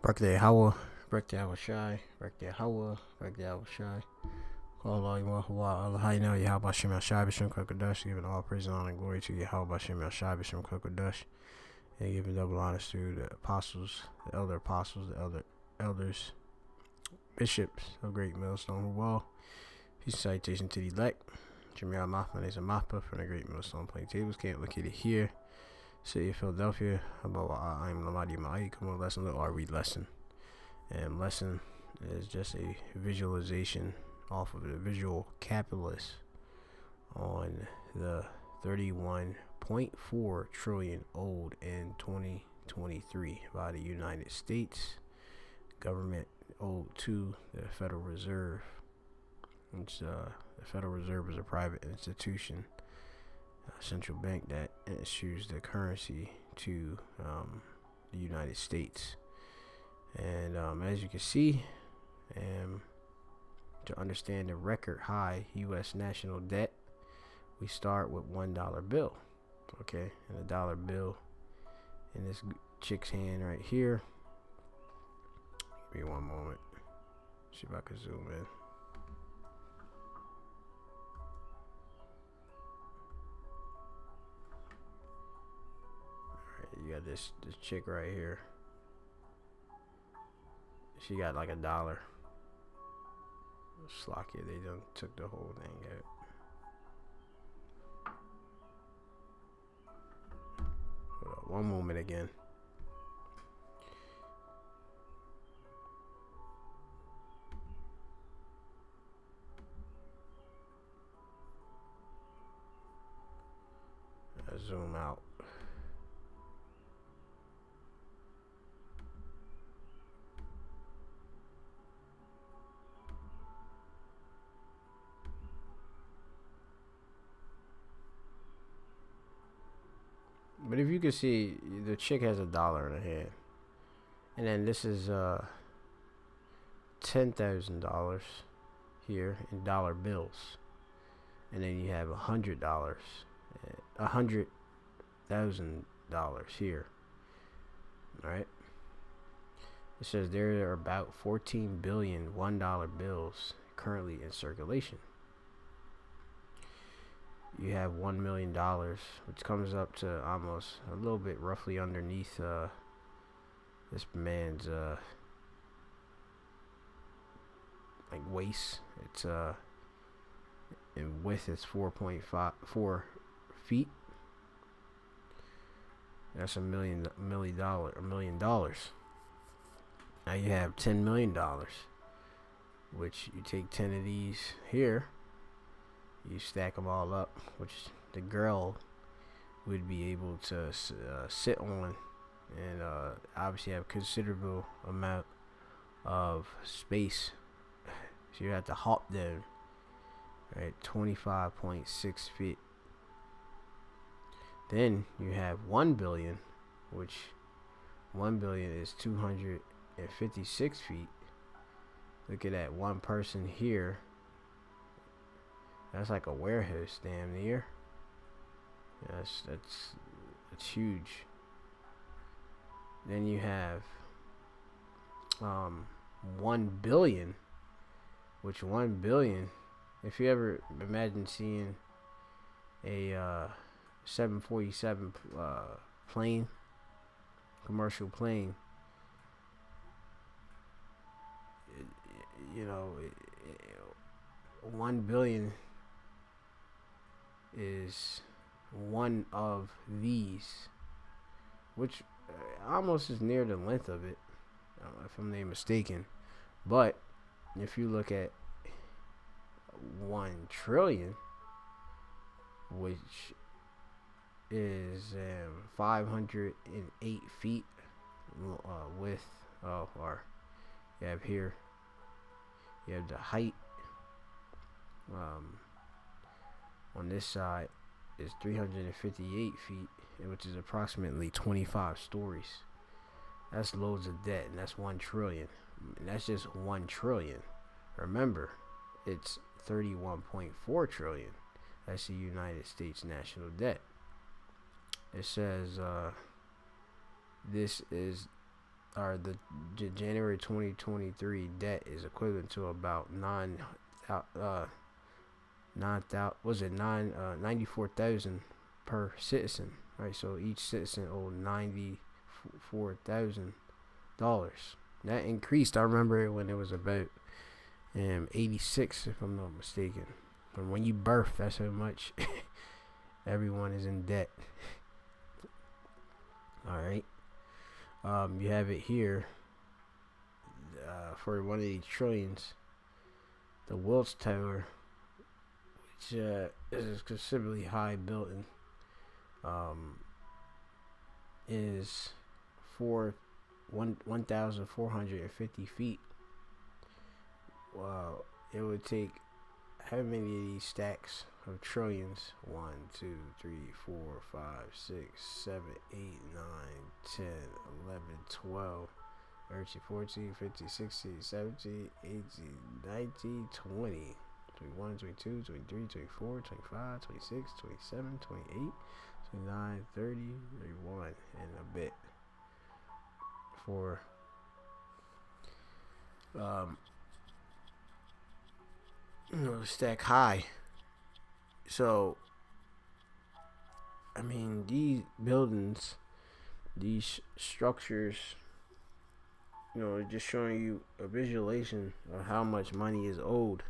Birthday Hawa, birthday Hawa Shy, birthday Hawa, birthday Hawa Shy. Call Allah, Allah, how you know Yahweh Shem El Shai B'Shem Kokodash, giving all praise and honor and glory to Yahweh Shem El Shai B'Shem Kokodash, and giving double honors to the apostles, the elders, bishops of Great Millstone Wall. Peace and salutation to the elect. Jameer Mahman is a Mappa from the Great Millstone Plaintables camp located here, city of Philadelphia. About I'm Lamadi Ma'i. Come on, lesson, or read lesson. And lesson is just a visualization off of the visual capitalists on the 31.4 trillion owed in 2023 by the United States government owed to the Federal Reserve. Which the Federal Reserve is a private institution, a central bank that issues the currency to the United States. And as you can see, to understand the record high U.S. national debt, we start with $1 bill. Okay, and a dollar bill in this chick's hand right here. Give me one moment. See if I can zoom in. You got this chick right here. She got like $1. Slocky, they done took the whole thing out. Hold up, one moment again. Zoom out. But if you can see, the chick has $1 in her hand, and then this is $10,000 here in dollar bills, and then you have $100, $100,000 here. All right. It says there are about 14 billion $1 bills currently in circulation. You have $1 million, which comes up to almost a little bit roughly underneath this man's like waist. It's in width is 4.4 feet. That's $1 million. Now you have $10 million, which you take 10 of these here. You stack them all up, which the girl would be able to sit on, and obviously have considerable amount of space. So you have to hop down, right? 25.6 feet. Then you have 1 billion, which 1 billion is 256 feet. Look at that one person here. That's like a warehouse, damn near. Yes, that's huge. Then you have 1 billion, which 1 billion, if you ever imagine seeing a 747 plane, commercial plane, you know, 1 billion is one of these, which almost is near the length of it, if I'm not mistaken. But if you look at 1 trillion, which is 508 feet width, or you have here, you have the height. On this side is 358 feet, which is approximately 25 stories. That's loads of debt, and that's 1 trillion. And that's just 1 trillion. Remember, it's 31.4 trillion. That's the United States national debt. It says this is or the January 2023 debt is equivalent to about 94,000 per citizen, right? So each citizen owed $94,000. That increased. I remember it when it was about 86, if I'm not mistaken. But when you birth, that's how much everyone is in debt. All right. You have it here for one of these trillions. The Wills Tower, which is a considerably high building, is 1,450 feet. Wow, it would take how many of these stacks of trillions? 1, 2, 3, 4, 5, 6, 7, 8, 9, 10, 11, 12, 13, 14, 15, 16, 17, 18, 19, 20, 21, 22, 23, 24, 25, 26, 27, 28, 29, 30, 31, and a bit for stack high. So I mean, these buildings, these structures, just showing you a visualization of how much money is owed.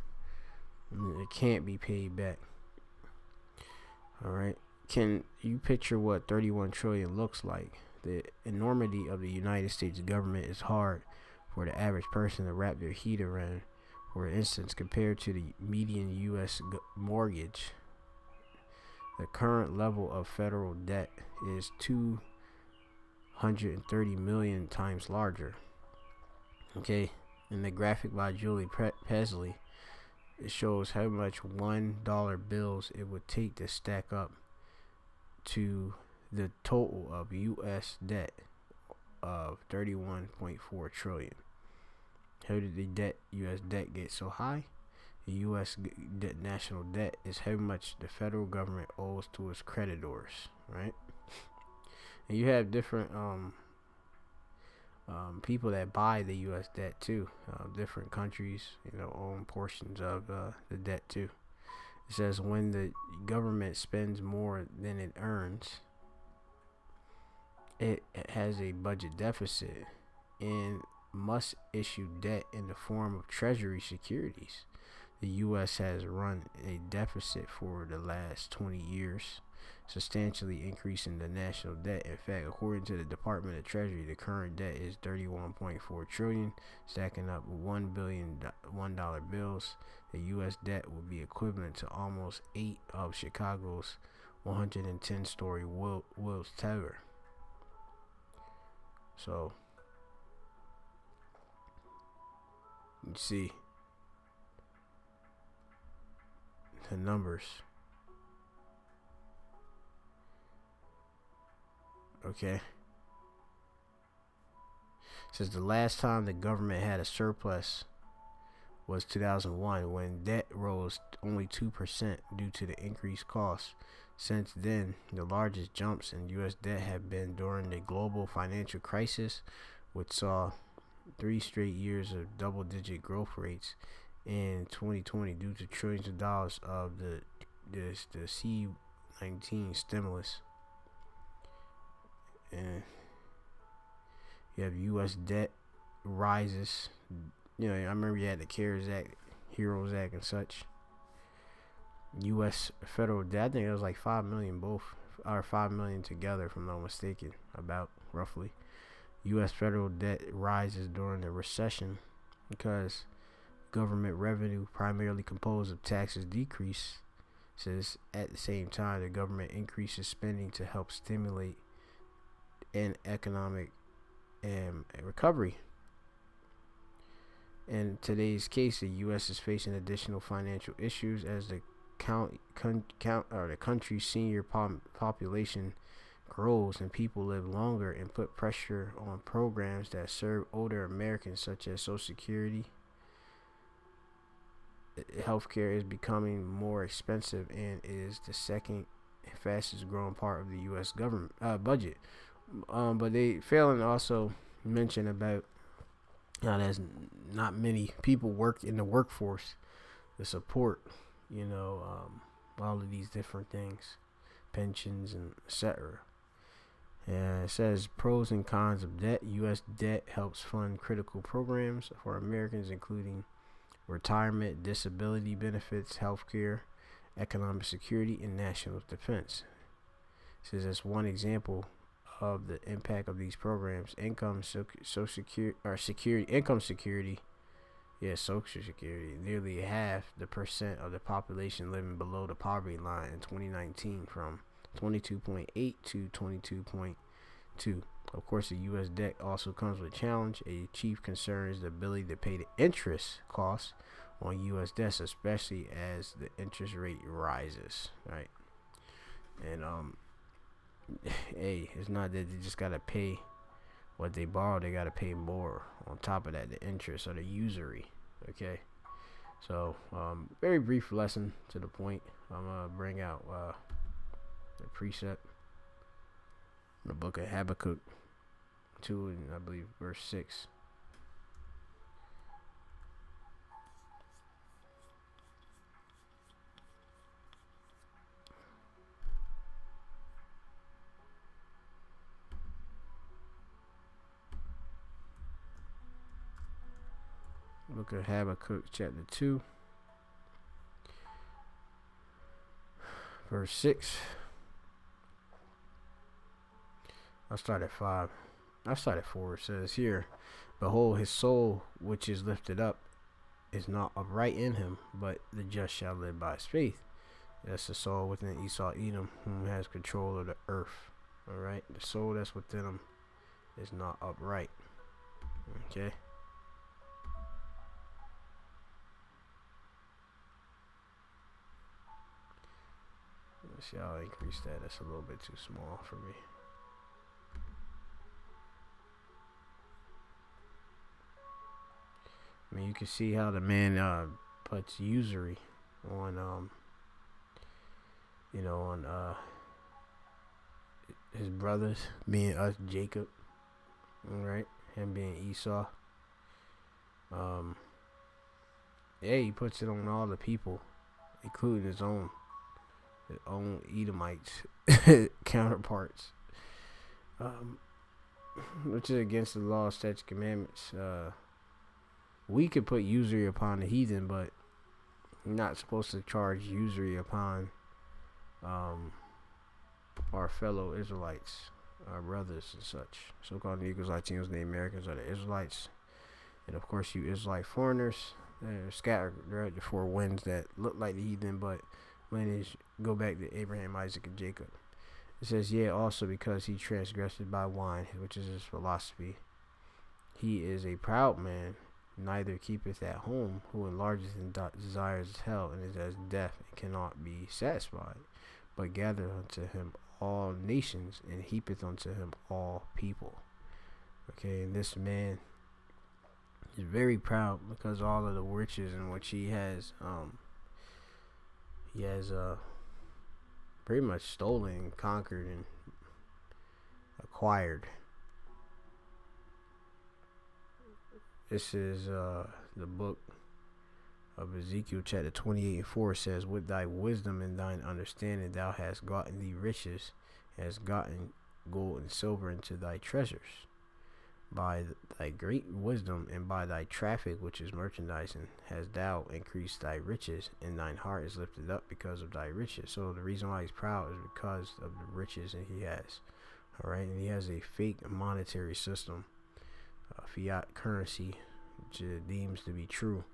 It can't be paid back. All right. Can you picture what 31 trillion looks like? The enormity of the United States government is hard for the average person to wrap their head around. For instance, compared to the median U.S. mortgage, the current level of federal debt is 230 million times larger. Okay, in the graphic by Julie Pesley, it shows how much $1 bills it would take to stack up to the total of U.S. debt of 31.4 trillion. How did the U.S. debt get so high? The U.S. national debt is how much the federal government owes to its creditors, right? And you have different people that buy the U.S. debt too. Different countries, own portions of the debt too. It says when the government spends more than it earns, it has a budget deficit and must issue debt in the form of treasury securities. The U.S. has run a deficit for the last 20 years, substantially increasing the national debt. In fact, according to the Department of Treasury, the current debt is 31.4 trillion, stacking up $1 billion $1 bills. The U.S. debt would be equivalent to almost 8 of Chicago's 110-story Wills Tower. So, you see the numbers. Okay. It says the last time the government had a surplus was 2001, when debt rose only 2% due to the increased costs. Since then, the largest jumps in U.S. debt have been during the global financial crisis, which saw 3 straight years of double-digit growth rates in 2020 due to trillions of dollars of the C-19 stimulus. And you have U.S. debt rises. I remember you had the CARES Act, HEROES Act, and such. U.S. federal debt, I think it was like 5 million both, or 5 million together, if I'm not mistaken, about roughly. U.S. federal debt rises during the recession because government revenue, primarily composed of taxes, decreases. At the same time, the government increases spending to help stimulate an economic recovery. In today's case, the U.S. is facing additional financial issues as the the country's senior population grows and people live longer, and put pressure on programs that serve older Americans, such as Social Security. Healthcare is becoming more expensive and is the second fastest growing part of the U.S. government budget. But they failing also mention about how there's not many people work in the workforce to support, all of these different things, pensions and etc. And it says pros and cons of debt. U.S. debt helps fund critical programs for Americans, including retirement, disability benefits, healthcare, economic security, and national defense. It says that's one example of the impact of these programs. Social security. Nearly half the percent of the population living below the poverty line in 2019, from 22.8 to 22.2. Of course, the U.S. debt also comes with a challenge. A chief concern is the ability to pay the interest costs on U.S. debts, especially as the interest rate rises. Right, and hey, it's not that they just gotta pay what they borrow; they gotta pay more on top of that, the interest or the usury. Okay, so very brief lesson to the point. I'm gonna bring out the precept, the book of Habakkuk 2, and I believe verse 6. Book of Habakkuk chapter 2, verse 6. I'll start at 5. I'll start at 4. It says here, behold, his soul which is lifted up is not upright in him, but the just shall live by his faith. That's the soul within Esau Edom, whom has control of the earth. Alright, the soul that's within him is not upright. Okay. Let's see how I increase that. That's a little bit too small for me. I mean, you can see how the man puts usury on on his brothers, being us Jacob, all right, him being Esau. He puts it on all the people, including his own Edomites counterparts, which is against the law, statutes, commandments. We could put usury upon the heathen, but you're not supposed to charge usury upon our fellow Israelites, our brothers and such. So-called Negroes, Latinos, Native Americans are the Israelites. And of course, you Israelite foreigners, they're scattered throughout the four winds that look like the heathen, but lineage go back to Abraham, Isaac, and Jacob. It says, also because he transgressed by wine, which is his philosophy. He is a proud man, neither keepeth at home, who enlarges and desires hell, and is as deaf and cannot be satisfied, but gathereth unto him all nations, and heapeth unto him all people. Okay, and this man is very proud because all of the riches in which he has pretty much stolen, conquered, and acquired. This is the book of Ezekiel chapter 28 and 4. Says, with thy wisdom and thine understanding thou hast gotten thee riches, hast gotten gold and silver into thy treasures. By thy great wisdom and by thy traffic, which is merchandising, hast thou increased thy riches, and thine heart is lifted up because of thy riches. So the reason why he's proud is because of the riches that he has. All right, and he has a fake monetary system, fiat currency, which it deems to be true,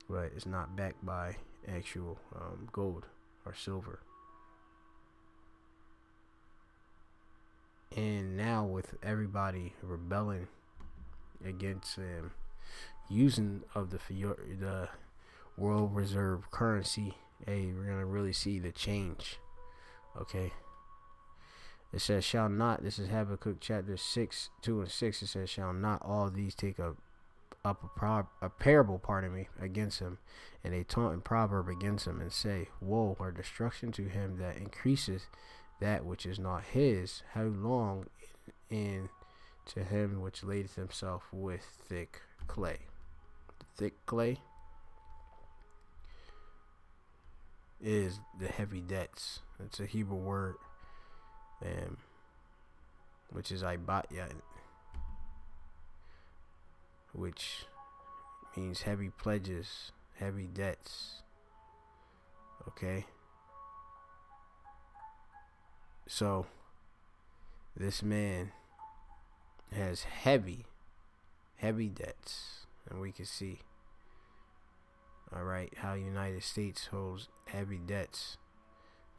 but it's not backed by actual gold or silver. And now with everybody rebelling against him, using of the world reserve currency, we're gonna really see the change. Okay. It says, shall not, this is Habakkuk chapter 6, 2 and 6. It says, shall not all these take up a parable, against him, and a taunting proverb against him, and say, woe or destruction to him that increaseth that which is not his. How long in to him which ladeth himself with thick clay. The thick clay is the heavy debts. It's a Hebrew word, which is ibatya, which means heavy pledges, heavy debts. Okay? So, this man has heavy debts. And we can see, alright, how United States holds heavy debts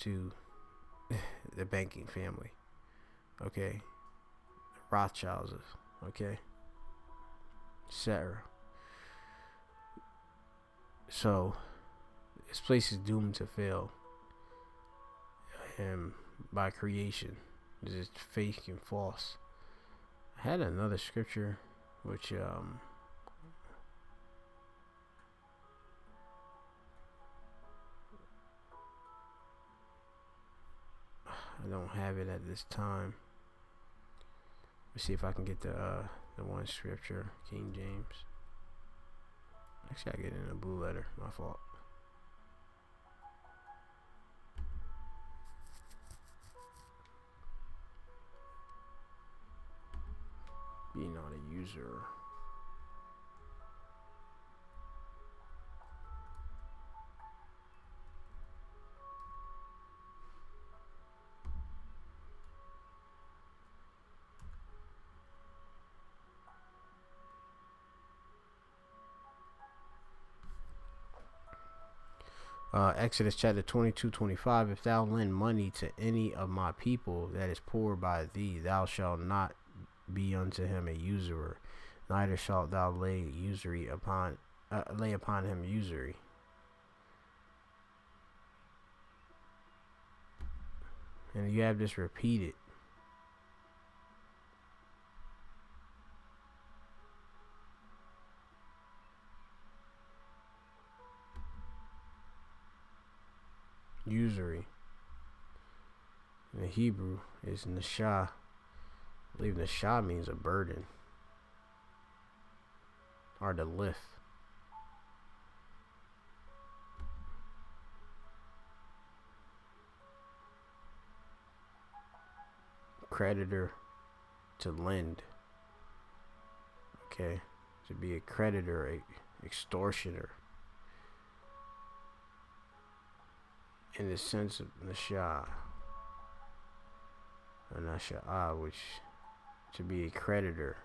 to the banking family. Okay? The Rothschilds, okay? Etc. So, this place is doomed to fail. By creation. This is fake and false. I had another scripture which I don't have it at this time. Let's see if I can get the one scripture, King James. Actually, I get it in a blue letter. My fault. Be not a user. Exodus chapter 22:25. If thou lend money to any of my people that is poor by thee, thou shalt not be unto him a usurer, neither shalt thou lay upon him usury. And you have this repeated. Usury in the Hebrew is nashah. I believe nashah means a burden or to lift. Creditor, to lend. Okay, to be a creditor, a extortioner. In the sense of nashah, or nasha'ah, which to be a creditor.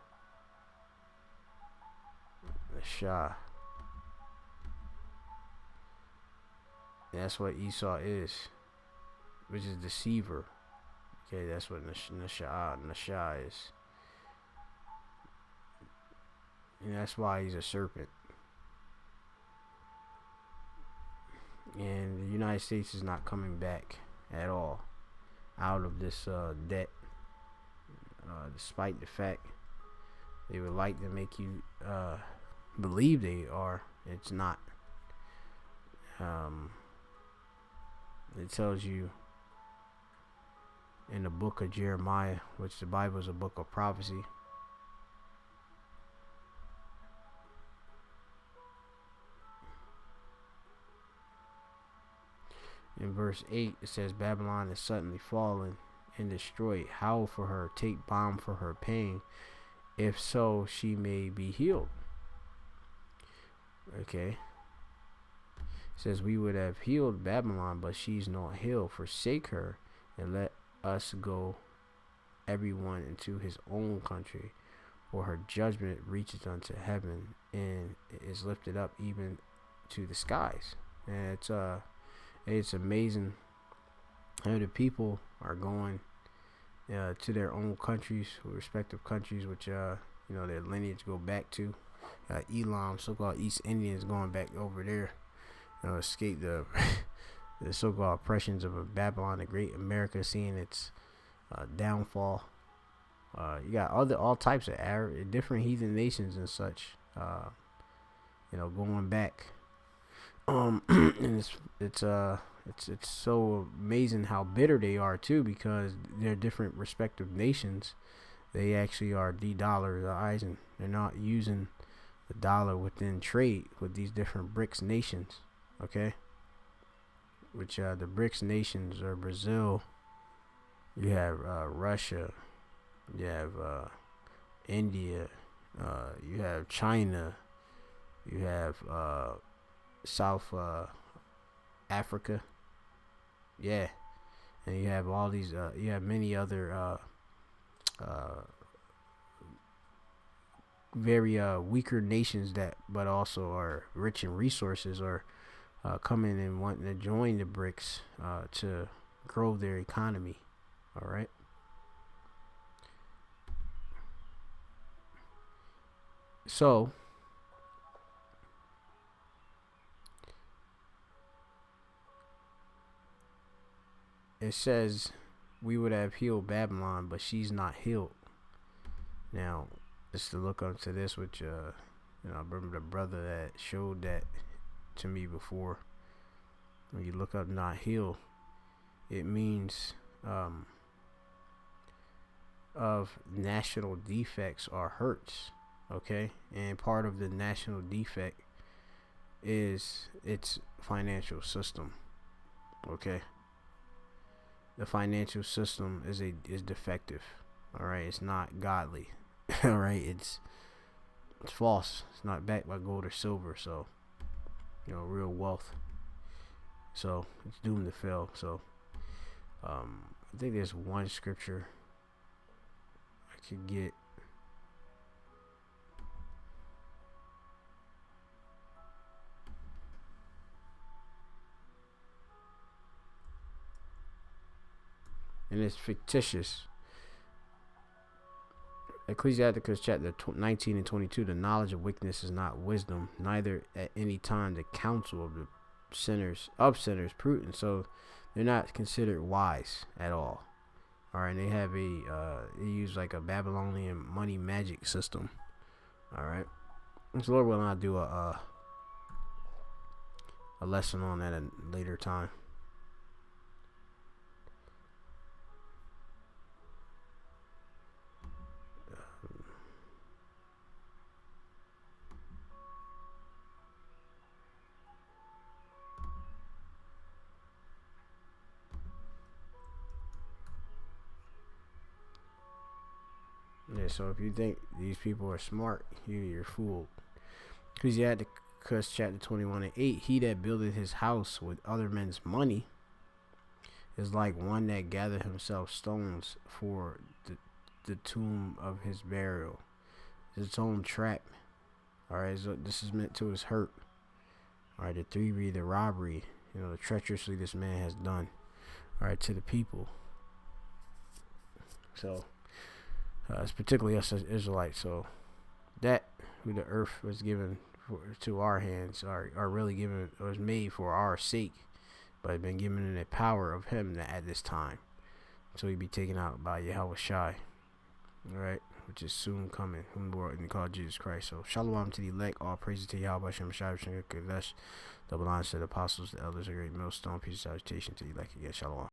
Nashah. That's what Esau is, which is deceiver. Okay, that's what nashah is. And that's why he's a serpent. And the United States is not coming back at all out of this debt, despite the fact they would like to make you believe they are. It's not. It tells you in the book of Jeremiah, which the Bible is a book of prophecy. In verse 8, it says, Babylon is suddenly fallen and destroyed. Howl for her, take balm for her pain, if so she may be healed. Okay. It says, we would have healed Babylon, but she's not healed. Forsake her, and let us go everyone into his own country, for her judgment reaches unto heaven, and is lifted up even to the skies. And it's amazing how the people are going to their own countries, respective countries, which their lineage go back to. Elam, so-called East Indians, going back over there, escape the the so-called oppressions of Babylon the Great. America seeing its downfall. You got all types of different heathen nations and such, going back. And it's so amazing how bitter they are too, because they're different respective nations, they actually are de-dollarizing. They're not using the dollar within trade with these different BRICS nations, okay? Which the BRICS nations are Brazil, you have Russia, you have India, you have China, you have South Africa, yeah, and you have all these. You have many other very weaker nations that, but also are rich in resources, or coming and wanting to join the BRICS to grow their economy. All right. So it says we would have healed Babylon, but she's not healed. Now, just to look up to this, which I remember the brother that showed that to me before. When you look up not healed, it means of national defects or hurts, okay? And part of the national defect is its financial system, okay? The financial system is defective, all right? It's not godly, all right? It's false. It's not backed by gold or silver, so real wealth. So it's doomed to fail. So I think there's one scripture I could get. And it's fictitious. Ecclesiasticus chapter 19 and 22. The knowledge of wickedness is not wisdom, neither at any time the counsel of the sinners prudent. So they're not considered wise at all. All right, and they have they use like a Babylonian money magic system. All right, so Lord willing, I'll do a lesson on that at a later time. Yeah, so if you think these people are smart, you're fooled. Ecclesiasticus chapter 21 and 8. He that buildeth his house with other men's money is like one that gathereth himself stones for the tomb of his burial. It's its own trap. Alright, so this is meant to his hurt. Alright, the 3 the robbery, the treacherously this man has done. Alright, to the people. So it's particularly us as Israelites. So that who the earth was given to our hands are really given, was made for our sake, but been given in the power of him at this time. So he be taken out by Yahweh Shai. Alright, which is soon coming, whom the world and called Jesus Christ. So shalom to the elect, all praises to Yahweh Shem Shai Kadesh, double honors to the apostles, the elders, a great millstone, peace and salutation to the elect again. Shalom.